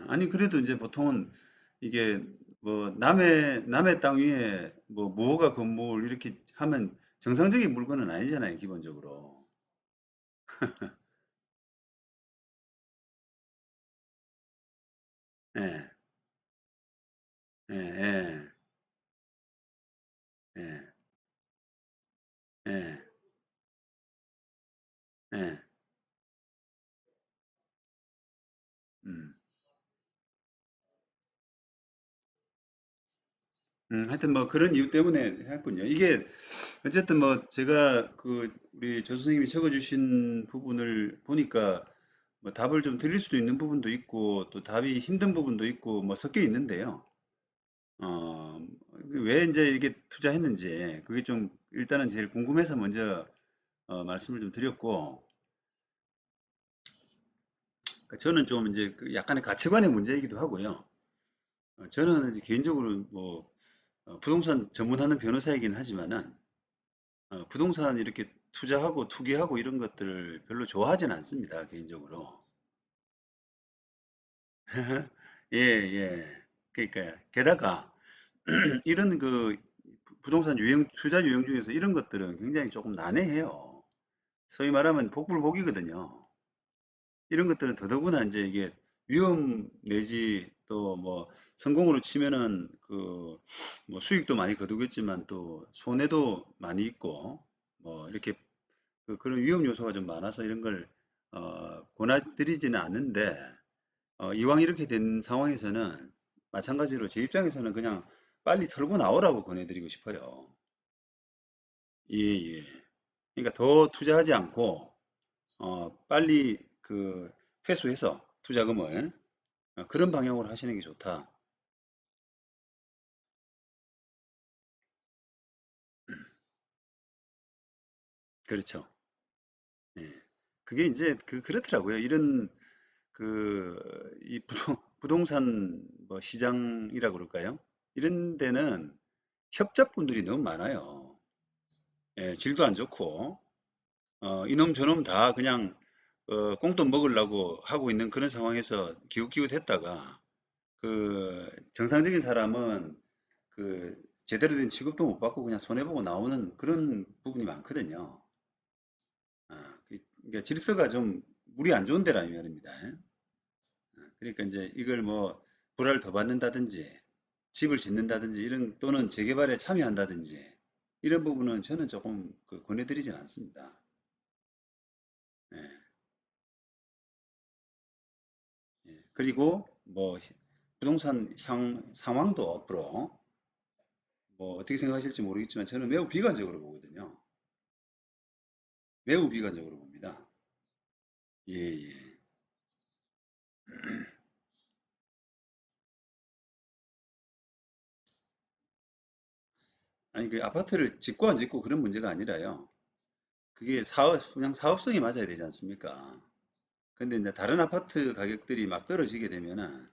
아니, 그래도 이제 보통은 이게 뭐 남의 땅 위에 뭐 무허가 건물 이렇게 하면 정상적인 물건은 아니잖아요, 기본적으로. 예, 예, 예, 예, 예, 예. 음. 하여튼 뭐 그런 이유 때문에 했군요. 이게 어쨌든 뭐 제가 그 우리 조 선생님이 적어주신 부분을 보니까 뭐 답을 좀 드릴 수도 있는 부분도 있고 또 답이 힘든 부분도 있고 뭐 섞여 있는데요. 어, 왜 이제 이게 투자했는지 그게 좀 일단은 제일 궁금해서 먼저 말씀을 좀 드렸고 그러니까 저는 좀 이제 그 약간의 가치관의 문제이기도 하고요. 저는 이제 개인적으로 뭐 부동산 전문하는 변호사이긴 하지만은 부동산 이렇게 투자하고 투기하고 이런 것들을 별로 좋아하진 않습니다, 개인적으로. 예, 예. 그러니까 게다가 이런 그 부동산 유형, 투자 유형 중에서 이런 것들은 굉장히 조금 난해해요. 소위 말하면 복불복이거든요. 이런 것들은 더더구나 이제 이게 위험 내지 또 뭐 성공으로 치면은 그 뭐 수익도 많이 거두겠지만 또 손해도 많이 있고 뭐 이렇게 그런 위험 요소가 좀 많아서 이런 걸 권해드리지는 않는데 이왕 이렇게 된 상황에서는 마찬가지로 제 입장에서는 그냥 빨리 털고 나오라고 권해드리고 싶어요. 예, 예. 그러니까 더 투자하지 않고 빨리 그 회수해서 투자금을 그런 방향으로 하시는 게 좋다. 그렇죠. 예. 그게 이제 그렇더라고요. 이런 이 부동산 뭐 시장이라 그럴까요? 이런 데는 협잡분들이 너무 많아요. 예, 질도 안 좋고 이놈 저놈 다 그냥 꽁돈 먹으려고 하고 있는 그런 상황에서 기웃기웃했다가 정상적인 사람은 제대로 된 취급도 못 받고 그냥 손해보고 나오는 그런 부분이 많거든요. 그러니까 질서가 좀 물이 안 좋은 데라 이 말입니다. 그러니까 이제 이걸 뭐 불화를 더 받는다든지 집을 짓는다든지 이런 또는 재개발에 참여한다든지 이런 부분은 저는 조금 권해드리진 않습니다. 예, 예. 그리고 뭐 부동산 상황도 앞으로 뭐 어떻게 생각하실지 모르겠지만 저는 매우 비관적으로 보거든요. 매우 비관적으로 봅니다. 예, 예. 아니 그 아파트를 짓고 안 짓고 그런 문제가 아니라요. 그게 그냥 사업성이 맞아야 되지 않습니까? 근데 이제 다른 아파트 가격들이 막 떨어지게 되면은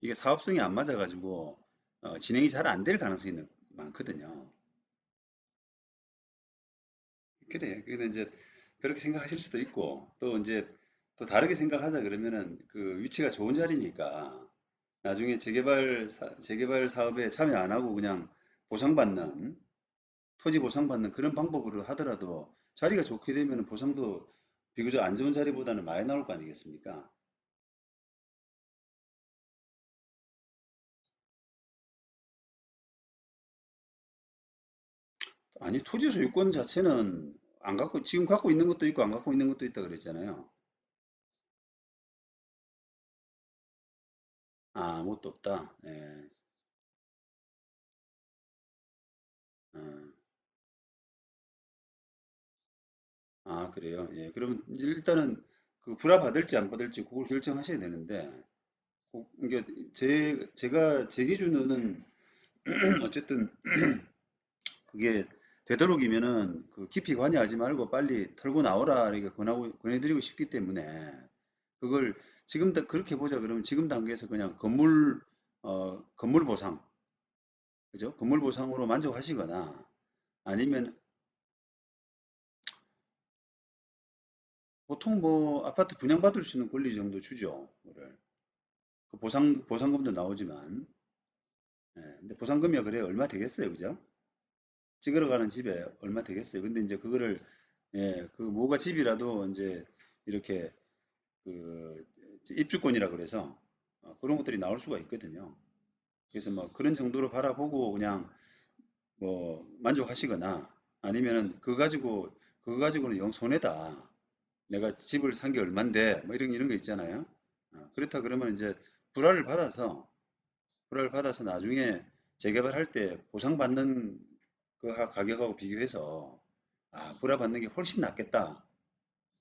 이게 사업성이 안 맞아가지고 진행이 잘 안 될 가능성이 많거든요. 그래. 근데 이제 그렇게 생각하실 수도 있고 또 이제 또 다르게 생각하자 그러면은 그 위치가 좋은 자리니까 나중에 재개발 사업에 참여 안 하고 그냥 보상받는 토지 보상받는 그런 방법으로 하더라도 자리가 좋게 되면 보상도 비교적 안 좋은 자리보다는 많이 나올 거 아니겠습니까? 아니, 토지 소유권 자체는 안 갖고, 지금 갖고 있는 것도 있고 안 갖고 있는 것도 있다 그랬잖아요. 아, 아무것도 없다. 예. 어, 그래요. 예. 그러면 일단은 불화 받을지 안 받을지 그걸 결정하셔야 되는데, 이게 제가 제 기준으로는 어쨌든 그게 되도록이면은 깊이 관여하지 말고 빨리 털고 나오라 이렇게 권해드리고 싶기 때문에 그걸 지금 그렇게 보자 그러면 지금 단계에서 그냥 건물 보상, 그죠? 건물 보상으로 만족하시거나 아니면 보통 뭐 아파트 분양받을 수 있는 권리 정도 주죠. 그거를. 그 보상금도 나오지만, 예, 근데 보상금이 그래 얼마 되겠어요, 그죠? 찍으러 가는 집에 얼마 되겠어요. 근데 이제 그거를, 예, 그 뭐가 집이라도 이제 이렇게 그 이제 입주권이라 그래서 그런 것들이 나올 수가 있거든요. 그래서 뭐 그런 정도로 바라보고 그냥 뭐 만족하시거나 아니면은 그거 가지고는 영 손해다. 내가 집을 산 게 얼만데 뭐 이런 거 있잖아요. 그렇다 그러면 이제 불화를 받아서 나중에 재개발할 때 보상받는 그 가격하고 비교해서 불화 받는 게 훨씬 낫겠다.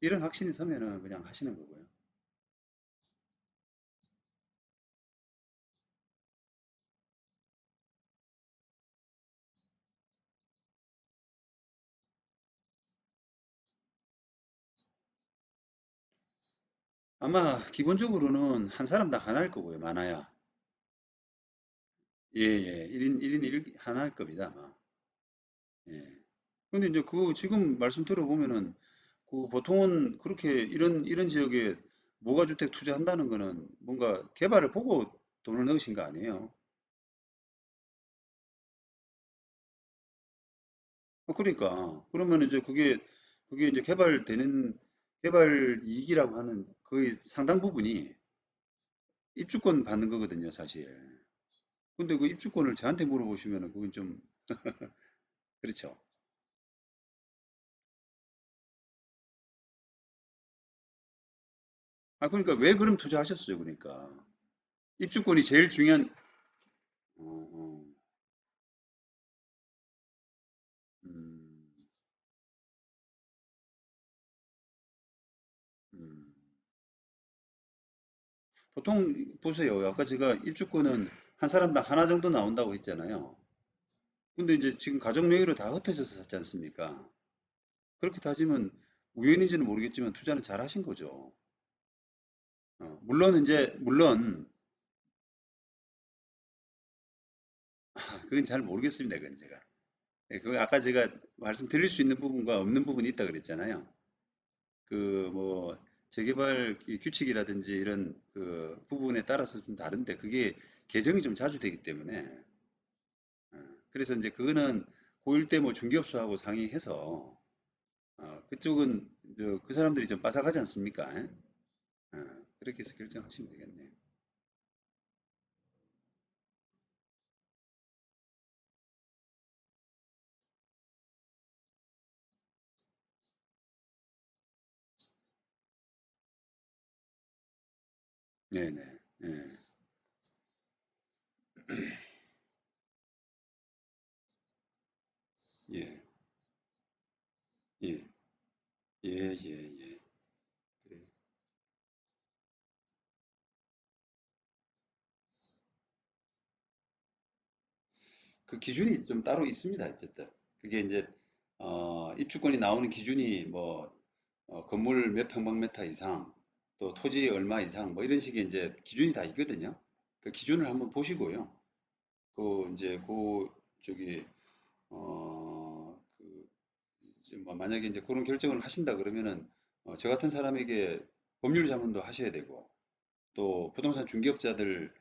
이런 확신이 서면은 그냥 하시는 거고요. 아마 기본적으로는 한 사람당 하나일 거고요. 많아야. 예, 예. 1인 하나일 겁니다. 아마. 예. 근데 이제 그 지금 말씀 들어보면은 그 보통은 그렇게 이런 지역에 무가주택 투자한다는 거는 뭔가 개발을 보고 돈을 넣으신 거 아니에요? 그러니까 그러면 이제 그게 이제 개발 이익이라고 하는 거의 상당 부분이 입주권 받는 거거든요, 사실. 근데 그 입주권을 저한테 물어보시면은 그건 좀 그렇죠. 그러니까 왜 그럼 투자하셨어요, 그러니까. 입주권이 제일 중요한 어, 어, 음, 음. 보통 보세요. 아까 제가 입주권은 한 사람당 하나 정도 나온다고 했잖아요. 근데 이제 지금 가족 명의로 다 흩어져서 샀지 않습니까? 그렇게 따지면 우연인지는 모르겠지만 투자는 잘 하신 거죠. 물론 그건 잘 모르겠습니다. 그건 제가. 예, 그 아까 제가 말씀드릴 수 있는 부분과 없는 부분이 있다 그랬잖아요. 그 뭐 재개발 이 규칙이라든지 이런 그 부분에 따라서 좀 다른데 그게 개정이 좀 자주 되기 때문에 그래서 이제 그거는 고일 때 뭐 중개업소하고 상의해서 그쪽은 그 사람들이 좀 빠삭하지 않습니까? 그렇게 해서 결정하시면 되겠네요. 네네. 예, 예, 예, 예, 예, 예. 그래. 그 기준이 좀 따로 있습니다. 어쨌든 그게 이제 입주권이 나오는 기준이 뭐 건물 몇 평방미터 이상 또 토지 얼마 이상 뭐 이런 식의 이제 기준이 다 있거든요. 그 기준을 한번 보시고요. 그 이제 그 저기 이제 뭐 만약에 이제 그런 결정을 하신다 그러면은 저 같은 사람에게 법률 자문도 하셔야 되고 또 부동산 중개업자들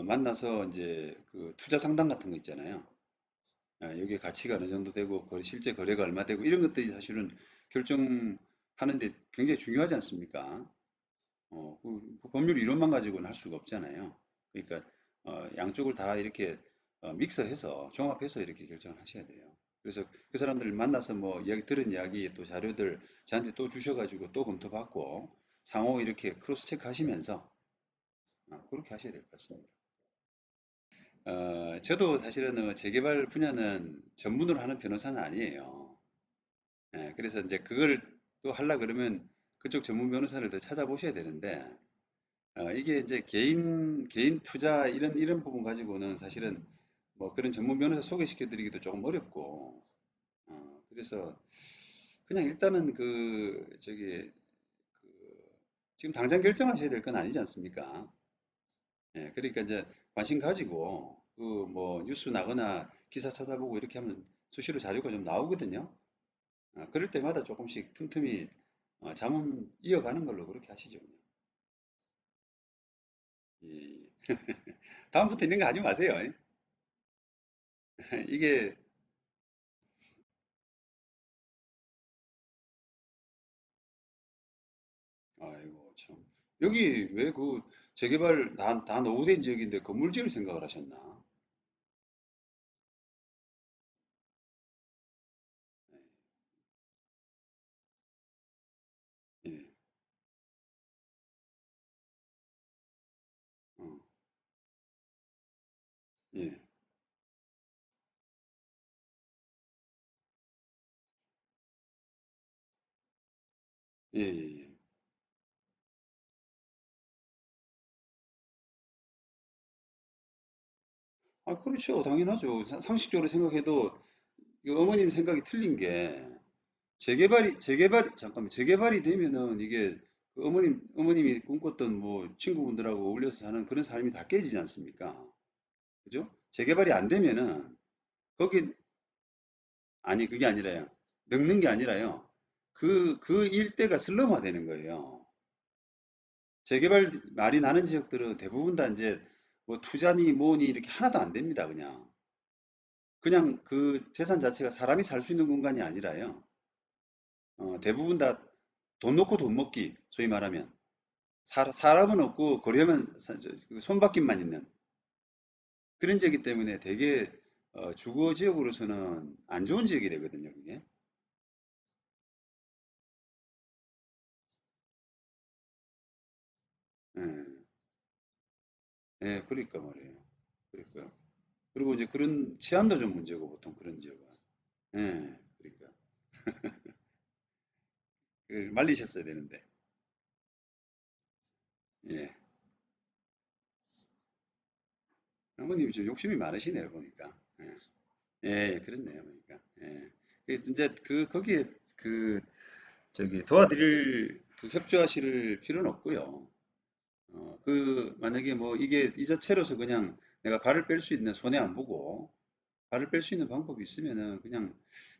만나서 이제 그 투자 상담 같은 거 있잖아요. 여기에 가치가 어느 정도 되고 실제 거래가 얼마 되고 이런 것들이 사실은 결정하는데 굉장히 중요하지 않습니까? 그 법률 이론만 가지고는 할 수가 없잖아요. 그러니까 양쪽을 다 이렇게 믹서해서 종합해서 이렇게 결정을 하셔야 돼요. 그래서 그 사람들을 만나서 뭐 이야기 들은 이야기 또 자료들 저한테 또 주셔가지고 또 검토받고 상호 이렇게 크로스 체크 하시면서 그렇게 하셔야 될 것 같습니다. 저도 사실은 재개발 분야는 전문으로 하는 변호사는 아니에요. 그래서 이제 그걸 또 하려 그러면 그쪽 전문 변호사를 더 찾아보셔야 되는데 이게 이제 개인 투자 이런 부분 가지고는 사실은 뭐 그런 전문 변호사 소개시켜 드리기도 조금 어렵고, 그래서 그냥 일단은 지금 당장 결정하셔야 될 건 아니지 않습니까? 그러니까 이제 관심 가지고 그 뭐 뉴스 나거나 기사 찾아보고 이렇게 하면 수시로 자료가 좀 나오거든요. 그럴 때마다 조금씩 틈틈이 자문 이어가는 걸로 그렇게 하시죠. 그냥. 예, 예. 다음부터 이런 거 하지 마세요. 이게, 아이고, 참. 여기 왜 그 재개발 다 노후된 지역인데 건물 지을 생각을 하셨나? 예, 어, 예, 예, 예, 예. 아, 그렇죠. 당연하죠. 상식적으로 생각해도 이 어머님 생각이 틀린 게 잠깐만, 재개발이 되면은 이게 그 어머님이 꿈꿨던 뭐 친구분들하고 어울려서 사는 그런 삶이 다 깨지지 않습니까? 그죠? 재개발이 안 되면은 거기, 아니, 그게 아니라요. 늙는 게 아니라요. 그 일대가 슬럼화 되는 거예요. 재개발 말이 나는 지역들은 대부분 다 이제 뭐 투자니 뭐니 이렇게 하나도 안 됩니다. 그냥 그 재산 자체가 사람이 살 수 있는 공간이 아니라요. 대부분 다 돈 놓고 돈 먹기, 소위 말하면. 사람은 없고 거래만 그 손바뀜만 있는 그런 지역이기 때문에 되게 주거 지역으로서는 안 좋은 지역이 되거든요, 그게. 예, 예, 그러니까 말이에요. 그러니까. 그리고 이제 그런 치안도 좀 문제고 보통 그런 지역은. 예, 그러니까. 그걸 말리셨어야 되는데. 예. 어머님이 좀 욕심이 많으시네요, 보니까. 예, 예, 그렇네요, 보니까. 예. 이제 거기에 그, 도와드릴, 협조하실 필요는 없고요. 만약에 뭐 이게 이 자체로서 그냥 내가 발을 뺄 수 있는, 손해 안 보고, 발을 뺄 수 있는 방법이 있으면은 그냥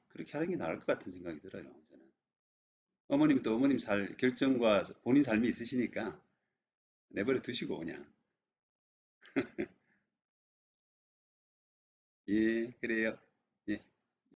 그렇게 하는 게 나을 것 같은 생각이 들어요, 저는. 어머님 또 어머님 결정과 본인 삶이 있으시니까 내버려 두시고 그냥. 예, 그래요.